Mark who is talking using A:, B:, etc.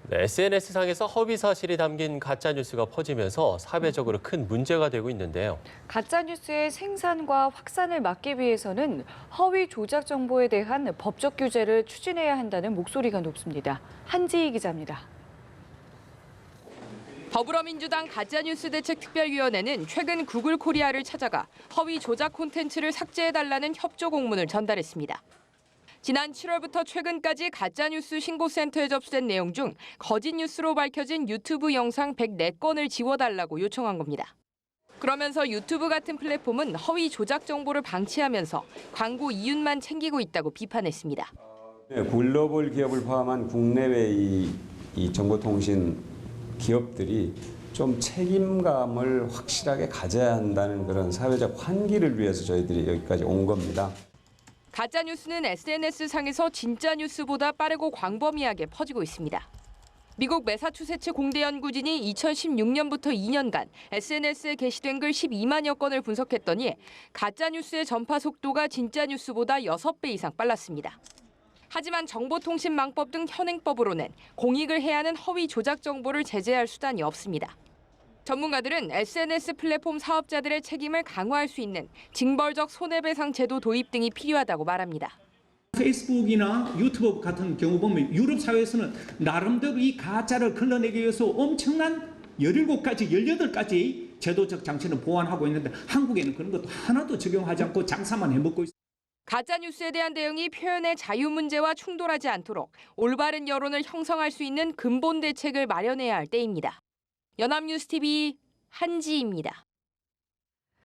A: 네, SNS상에서 허위 사실이 담긴 가짜뉴스가 퍼지면서 사회적으로 큰 문제가 되고 있는데요.
B: 가짜뉴스의 생산과 확산을 막기 위해서는 허위 조작 정보에 대한 법적 규제를 추진해야 한다는 목소리가 높습니다. 한지희 기자입니다.
C: 더불어민주당 가짜뉴스 대책특별위원회는 최근 구글 코리아를 찾아가 허위 조작 콘텐츠를 삭제해달라는 협조 공문을 전달했습니다. 지난 7월부터 최근까지 가짜뉴스 신고센터에 접수된 내용 중 거짓 뉴스로 밝혀진 유튜브 영상 104건을 지워달라고 요청한 겁니다. 그러면서 유튜브 같은 플랫폼은 허위 조작 정보를 방치하면서 광고 이윤만 챙기고 있다고 비판했습니다.
D: 글로벌 기업을 포함한 국내외의 이 정보통신 기업들이 좀 책임감을 확실하게 가져야 한다는 그런 사회적 환기를 위해서 저희들이 여기까지 온 겁니다.
C: 가짜뉴스는 SNS상에서 진짜 뉴스보다 빠르고 광범위하게 퍼지고 있습니다. 미국 매사추세츠 공대 연구진이 2016년부터 2년간 SNS에 게시된 글 12만여 건을 분석했더니 가짜뉴스의 전파 속도가 진짜 뉴스보다 6배 이상 빨랐습니다. 하지만 정보통신망법 등 현행법으로는 공익을 해하는 허위 조작 정보를 제재할 수단이 없습니다. 전문가들은 SNS 플랫폼 사업자들의 책임을 강화할 수 있는 징벌적 손해배상 제도 도입 등이 필요하다고 말합니다.
E: 페이스북이나 유튜브 같은 경우 보면 유럽 사회에서는 나름대로 이 가짜를 걸러내기 위해서 엄청난 17가지, 18가지 제도적 장치를 보완하고 있는데 한국에는 그런 것도 하나도 적용하지 않고 장사만 해먹고 있습니다.
C: 가짜뉴스에 대한 대응이 표현의 자유 문제와 충돌하지 않도록 올바른 여론을 형성할 수 있는 근본 대책을 마련해야 할 때입니다. 연합뉴스TV 한지희입니다.